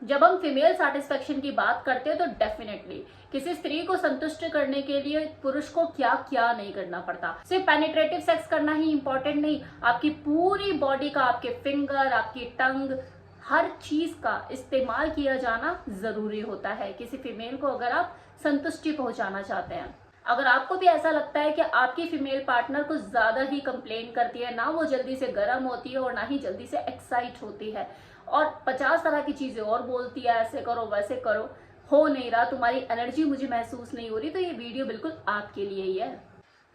जब हम female satisfaction की बात करते हैं तो डेफिनेटली किसी स्त्री को संतुष्ट करने के लिए पुरुष को क्या क्या नहीं करना पड़ता। सिर्फ पेनिट्रेटिव सेक्स करना ही इंपॉर्टेंट नहीं, आपकी पूरी बॉडी का, आपके फिंगर, आपकी टंग, हर चीज का इस्तेमाल किया जाना जरूरी होता है किसी फीमेल को अगर आप संतुष्टि पहुंचाना चाहते हैं। अगर आपको भी ऐसा लगता है कि आपकी फीमेल पार्टनर कुछ ज्यादा ही कंप्लेन करती है, ना वो जल्दी से गर्म होती है और ना ही जल्दी से एक्साइट होती है और 50 तरह की चीजें और बोलती है, ऐसे करो वैसे करो, हो नहीं रहा, तुम्हारी एनर्जी मुझे महसूस नहीं हो रही, तो ये वीडियो बिल्कुल आपके लिए ही है।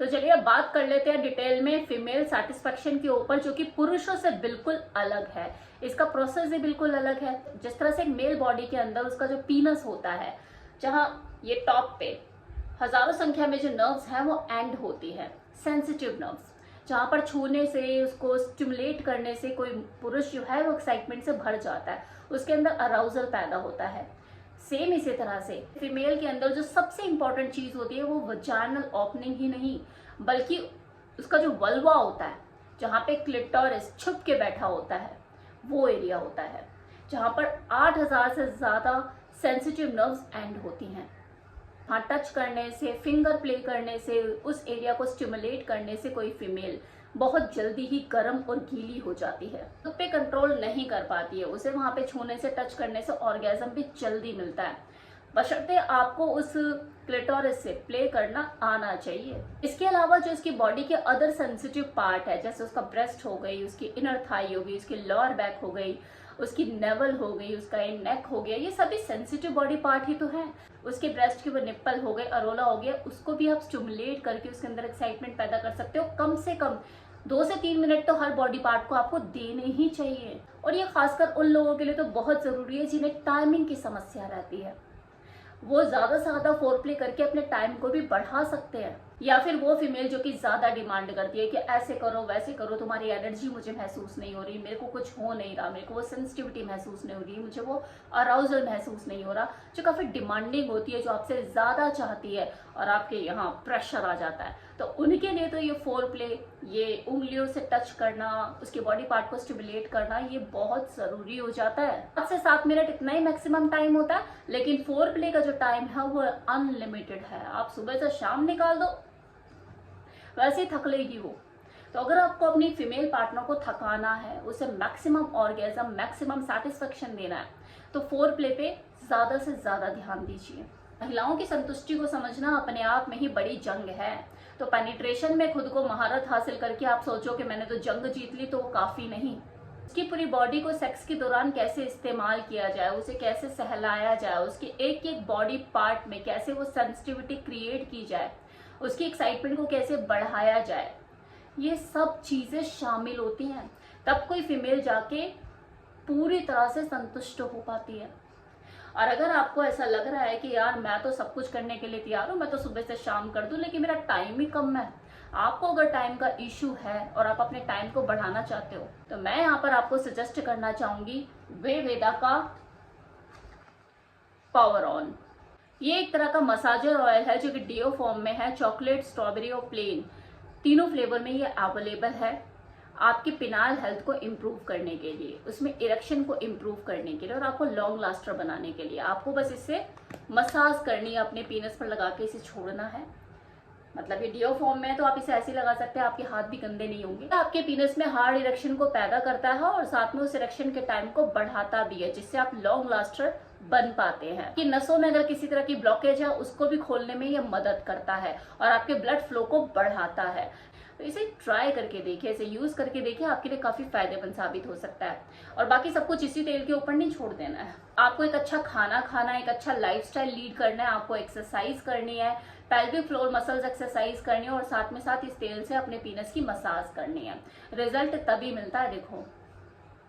तो चलिए अब बात कर लेते हैं डिटेल में फीमेल सेटिस्फेक्शन के ऊपर, जो कि पुरुषों से बिल्कुल अलग है। इसका प्रोसेस भी बिल्कुल अलग है। जिस तरह से एक मेल बॉडी के अंदर उसका जो पीनस होता है, जहां ये टॉप पे हजारों संख्या में जो नर्व्स हैं वो एंड होती है, सेंसिटिव नर्व्स, जहां पर छूने से, उसको स्टिमुलेट करने से कोई पुरुष जो है वो एक्साइटमेंट से भर जाता है, उसके अंदर अराउजल पैदा होता है। सेम इसी तरह से फीमेल के अंदर जो सबसे इंपॉर्टेंट चीज होती है वो वजाइनल ओपनिंग ही नहीं, बल्कि उसका जो वल्वा होता है, जहां पे क्लिटोरिस छुप के बैठा होता है, वो एरिया होता है जहां पर 8000 से ज्यादा सेंसिटिव नर्व्स एंड होती हैं। हाँ, टच करने से, फिंगर प्ले करने से, उस एरिया को स्टिमुलेट करने से कोई फीमेल बहुत जल्दी ही गर्म और गीली हो जाती है, खुद पे कंट्रोल नहीं कर पाती है, उसे वहां पे छूने से, टच करने से ऑर्गेजम भी जल्दी मिलता है, बशर्ते आपको उस क्लिटोरिस से प्ले करना आना चाहिए। इसके अलावा जो इसकी बॉडी के अदर सेंसिटिव पार्ट है, जैसे उसका ब्रेस्ट हो गई, उसकी इनर थाई हो गई, उसकी लोअर बैक हो गई, उसकी नेवल हो गई, उसका नेक हो गया, ये सभी सेंसिटिव बॉडी पार्ट ही तो हैं। उसके ब्रेस्ट के वो निप्पल हो गए, अरोला हो गया, उसको भी आप स्टिमुलेट करके उसके अंदर एक्साइटमेंट पैदा कर सकते हो। कम से कम 2 से 3 मिनट तो हर बॉडी पार्ट को आपको देने ही चाहिए। और ये खासकर उन लोगों के लिए तो बहुत जरूरी है जिन्हें टाइमिंग की समस्या रहती है। वो ज्यादा से ज्यादा फोर प्ले करके अपने टाइम को भी बढ़ा सकते हैं। या फिर वो फीमेल जो कि ज्यादा डिमांड करती है कि ऐसे करो वैसे करो, तुम्हारी एनर्जी मुझे महसूस नहीं हो रही, मेरे को कुछ हो नहीं रहा, मेरे को वो सेंसिटिविटी महसूस नहीं हो रही, मुझे वो अराउजल महसूस नहीं हो रहा, जो काफी डिमांडिंग होती है, जो आपसे ज्यादा चाहती है और आपके यहाँ प्रेशर आ जाता है, तो उनके लिए तो ये फोर प्ले, ये उंगलियों से टच करना, उसके बॉडी पार्ट को स्टिमुलेट करना, ये बहुत जरूरी हो जाता है। 5 से 7 मिनट इतना ही मैक्सिमम टाइम होता है, लेकिन फोर प्ले का जो टाइम है वो अनलिमिटेड है। आप सुबह से शाम निकाल दो, वैसे ही थक लेगी वो। तो अगर आपको अपनी फीमेल पार्टनर को थकाना है, उसे मैक्सिमम ऑर्गेजम, मैक्सिमम सेटिस्फेक्शन देना है, तो फोर प्ले पे ज्यादा से ज्यादा ध्यान दीजिए। महिलाओं की संतुष्टि को समझना अपने आप में ही बड़ी जंग है। तो पेनिट्रेशन में खुद को महारत हासिल करके आप सोचो कि मैंने तो जंग जीत ली, तो वो काफी नहीं। उसकी पूरी बॉडी को सेक्स के दौरान कैसे इस्तेमाल किया जाए, उसे कैसे सहलाया जाए, उसके एक एक बॉडी पार्ट में कैसे वो सेंसिटिविटी क्रिएट की जाए, उसकी एक्साइटमेंट को कैसे बढ़ाया जाए, ये सब चीजें शामिल होती हैं। तब कोई फीमेल जाके पूरी तरह से संतुष्ट हो पाती है। और अगर आपको ऐसा लग रहा है कि यार मैं तो सब कुछ करने के लिए तैयार हूँ, मैं तो सुबह से शाम कर दूं, लेकिन मेरा टाइम ही कम है, आपको अगर टाइम का इश्यू है और आप अपने टाइम को बढ़ाना चाहते हो, तो मैं यहाँ पर आपको सजेस्ट करना चाहूंगी वेदा का पावर ऑन। ये एक तरह का मसाजर ऑयल है जो कि डिओ फॉर्म में है, चॉकलेट, स्ट्रॉबेरी और प्लेन, तीनों फ्लेवर में ये अवेलेबल है। आपकी पिनाइल हेल्थ को इम्प्रूव करने के लिए, उसमें इरेक्शन को इम्प्रूव करने के लिए और आपको लॉन्ग लास्टर बनाने के लिए आपको बस इससे मसाज करनी है, अपने पीनस पर लगा के इसे छोड़ना है। मतलब ये डिओ फॉर्म में है तो आप इसे ऐसे लगा सकते हैं, आपके हाथ भी गंदे नहीं होंगे। आपके पीनस में हार्ड इरेक्शन को पैदा करता है और साथ में उस इरेक्शन के टाइम को बढ़ाता भी है, जिससे आप लॉन्ग लास्टर बन पाते हैं। कि नसों में अगर किसी तरह की ब्लॉकेज है उसको भी खोलने में ये मदद करता है और आपके ब्लड फ्लो को बढ़ाता है। तो इसे ट्राई करके देखिए, इसे यूज करके देखिए, आपके लिए काफी फायदेमंद साबित हो सकता है। और बाकी सब कुछ इसी तेल के ऊपर नहीं छोड़ देना है। आपको एक अच्छा खाना खाना है, एक अच्छा लाइफस्टाइल लीड करना है, आपको एक्सरसाइज करनी है, पेल्विक फ्लोर मसल्स एक्सरसाइज करनी है और साथ में साथ इस तेल से अपने पीनस की मसाज करनी है। रिजल्ट तभी मिलता है। देखो,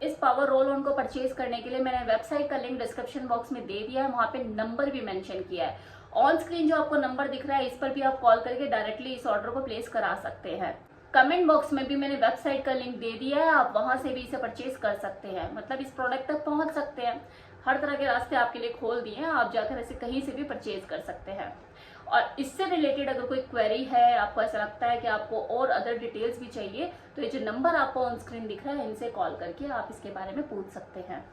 इस पावर रोल ऑन को परचेज करने के लिए मैंने वेबसाइट का लिंक डिस्क्रिप्शन बॉक्स में दे दिया है, वहां पे नंबर भी मेंशन किया है। ऑन स्क्रीन जो आपको नंबर दिख रहा है, इस पर भी आप कॉल करके डायरेक्टली इस ऑर्डर को प्लेस करा सकते हैं। कमेंट बॉक्स में भी मैंने वेबसाइट का लिंक दे दिया है, आप वहां से भी इसे परचेज कर सकते हैं, मतलब इस प्रोडक्ट तक पहुंच सकते हैं। हर तरह के रास्ते आपके लिए खोल दिए हैं, आप जाकर इसे कहीं से भी परचेज कर सकते हैं। और इससे रिलेटेड अगर कोई क्वेरी है, आपको ऐसा लगता है कि आपको और अदर डिटेल्स भी चाहिए, तो ये जो नंबर आपको ऑन स्क्रीन दिख रहा है, इनसे कॉल करके आप इसके बारे में पूछ सकते हैं।